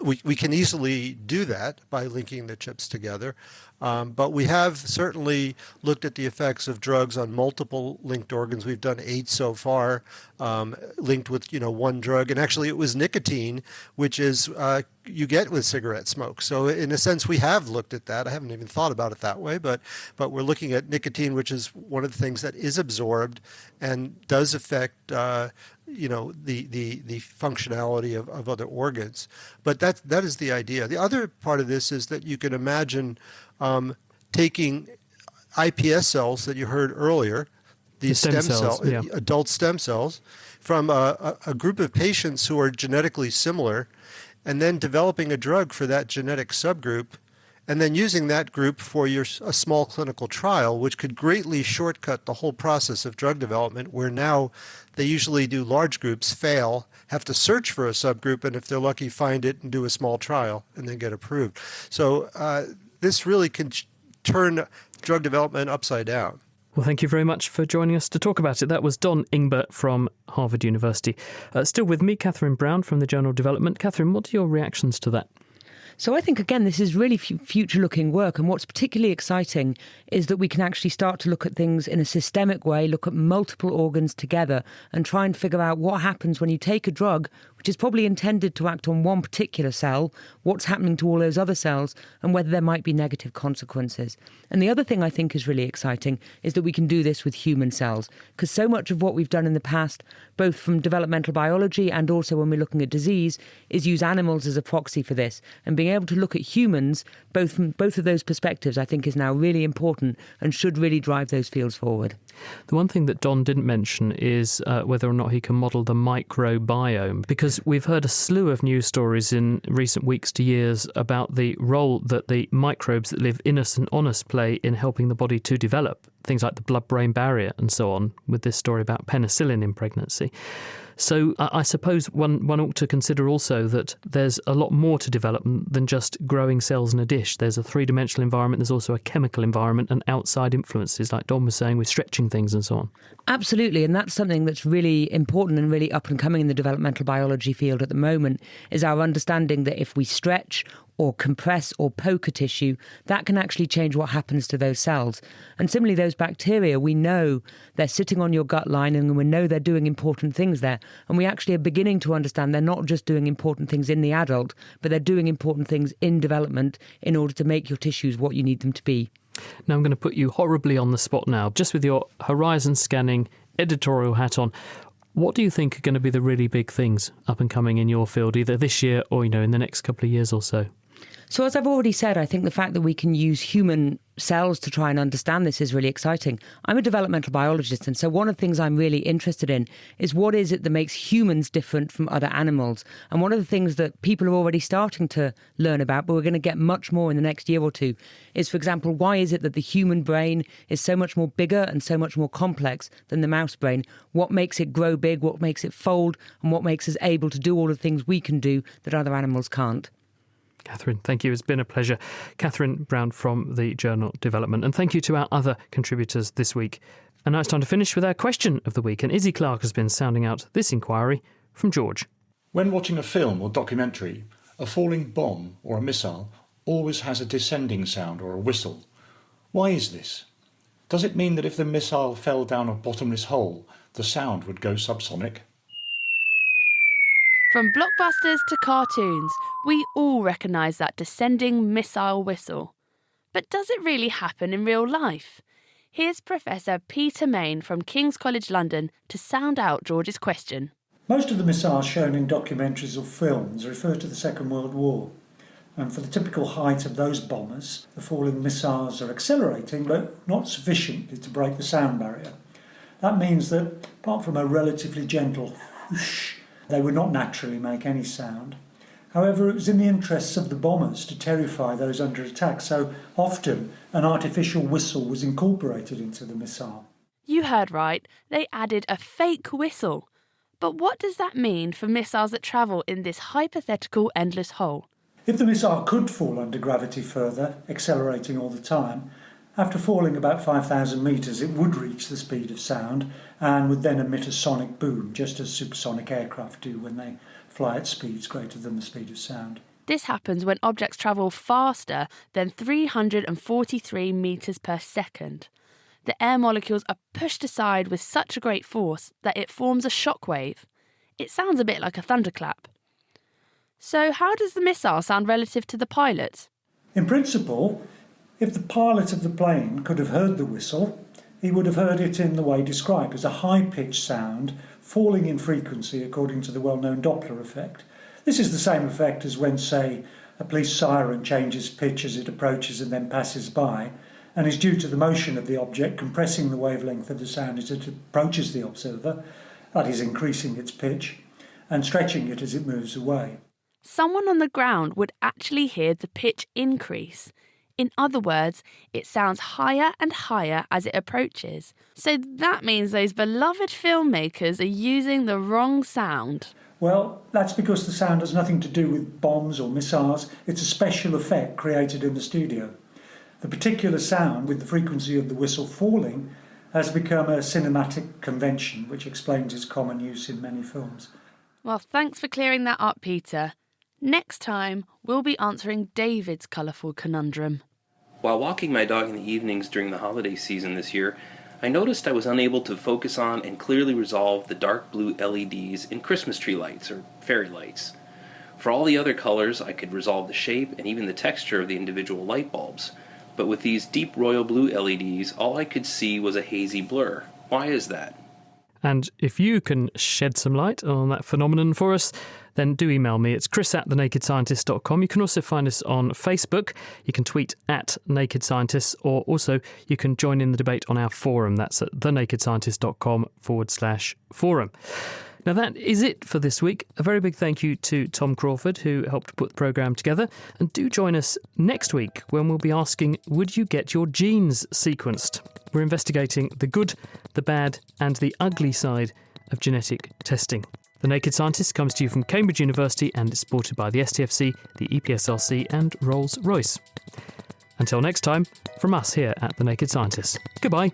we can easily do that by linking the chips together. But we have certainly looked at the effects of drugs on multiple linked organs. We've done 8 so far, linked with one drug, and actually it was nicotine, which is you get with cigarette smoke. So in a sense, we have looked at that. I haven't even thought about it that way, but we're looking at nicotine, which is one of the things that is absorbed and does affect the functionality of other organs. But that is the idea. The other part of this is that you can imagine taking iPS cells that you heard earlier, these stem cells, adult stem cells, from a group of patients who are genetically similar, and then developing a drug for that genetic subgroup, and then using that group for a small clinical trial, which could greatly shortcut the whole process of drug development, where now they usually do large groups, fail, have to search for a subgroup, and if they're lucky, find it and do a small trial and then get approved. So this really can turn drug development upside down. Well, thank you very much for joining us to talk about it. That was Don Ingbert from Harvard University. Still with me, Catherine Brown from the journal Development. Catherine, what are your reactions to that? So I think, again, this is really future-looking work, and what's particularly exciting is that we can actually start to look at things in a systemic way, look at multiple organs together, and try and figure out what happens when you take a drug which is probably intended to act on one particular cell, what's happening to all those other cells, and whether there might be negative consequences. And the other thing I think is really exciting is that we can do this with human cells, because so much of what we've done in the past, both from developmental biology and also when we're looking at disease, is use animals as a proxy for this. And being able to look at humans, both from both of those perspectives, I think is now really important and should really drive those fields forward. The one thing that Don didn't mention is whether or not he can model the microbiome, because we've heard a slew of news stories in recent weeks to years about the role that the microbes that live in us and on us play in helping the body to develop, things like the blood-brain barrier and so on, with this story about penicillin in pregnancy. So I suppose one ought to consider also that there's a lot more to development than just growing cells in a dish. There's a three-dimensional environment, there's also a chemical environment and outside influences, like Don was saying, with stretching things and so on. Absolutely, and that's something that's really important and really up and coming in the developmental biology field at the moment, is our understanding that if we stretch or compress or poke a tissue, that can actually change what happens to those cells. And similarly, those bacteria, we know they're sitting on your gut lining and we know they're doing important things there. And we actually are beginning to understand they're not just doing important things in the adult, but they're doing important things in development in order to make your tissues what you need them to be. Now I'm going to put you horribly on the spot now, just with your horizon scanning editorial hat on. What do you think are going to be the really big things up and coming in your field, either this year or, in the next couple of years or so? So as I've already said, I think the fact that we can use human cells to try and understand this is really exciting. I'm a developmental biologist, and so one of the things I'm really interested in is what is it that makes humans different from other animals. And one of the things that people are already starting to learn about, but we're going to get much more in the next year or two, is, for example, why is it that the human brain is so much more bigger and so much more complex than the mouse brain? What makes it grow big, what makes it fold, and what makes us able to do all the things we can do that other animals can't? Catherine, thank you. It's been a pleasure. Catherine Brown from the journal Development. And thank you to our other contributors this week. And now it's time to finish with our question of the week. And Izzy Clark has been sounding out this inquiry from George. When watching a film or documentary, a falling bomb or a missile always has a descending sound or a whistle. Why is this? Does it mean that if the missile fell down a bottomless hole, the sound would go subsonic? From blockbusters to cartoons, we all recognise that descending missile whistle. But does it really happen in real life? Here's Professor Peter Main from King's College London to sound out George's question. Most of the missiles shown in documentaries or films refer to the Second World War. And for the typical height of those bombers, the falling missiles are accelerating, but not sufficiently to break the sound barrier. That means that, apart from a relatively gentle whoosh, they would not naturally make any sound. However, it was in the interests of the bombers to terrify those under attack, so often an artificial whistle was incorporated into the missile. You heard right, they added a fake whistle. But what does that mean for missiles that travel in this hypothetical endless hole? If the missile could fall under gravity further, accelerating all the time, after falling about 5,000 metres it would reach the speed of sound and would then emit a sonic boom, just as supersonic aircraft do when they fly at speeds greater than the speed of sound. This happens when objects travel faster than 343 metres per second. The air molecules are pushed aside with such a great force that it forms a shockwave. It sounds a bit like a thunderclap. So how does the missile sound relative to the pilot? In principle, if the pilot of the plane could have heard the whistle, he would have heard it in the way described as a high-pitched sound falling in frequency according to the well-known Doppler effect. This is the same effect as when, say, a police siren changes pitch as it approaches and then passes by, and is due to the motion of the object compressing the wavelength of the sound as it approaches the observer, that is, increasing its pitch, and stretching it as it moves away. Someone on the ground would actually hear the pitch increase. In other words, it sounds higher and higher as it approaches. So that means those beloved filmmakers are using the wrong sound. Well, that's because the sound has nothing to do with bombs or missiles. It's a special effect created in the studio. The particular sound, with the frequency of the whistle falling, has become a cinematic convention, which explains its common use in many films. Well, thanks for clearing that up, Peter. Next time, we'll be answering David's colourful conundrum. While walking my dog in the evenings during the holiday season this year, I noticed I was unable to focus on and clearly resolve the dark blue LEDs in Christmas tree lights or fairy lights. For all the other colors, I could resolve the shape and even the texture of the individual light bulbs, but with these deep royal blue LEDs, all I could see was a hazy blur. Why is that? And if you can shed some light on that phenomenon for us, then do email me. It's chris@thenakedscientist.com. You can also find us on Facebook. You can tweet @NakedScientists, or also you can join in the debate on our forum. That's at thenakedscientist.com/forum. Now that is it for this week. A very big thank you to Tom Crawford, who helped put the programme together. And do join us next week when we'll be asking, would you get your genes sequenced? We're investigating the good, the bad and the ugly side of genetic testing. The Naked Scientist comes to you from Cambridge University and is supported by the STFC, the EPSRC and Rolls-Royce. Until next time, from us here at The Naked Scientist. Goodbye.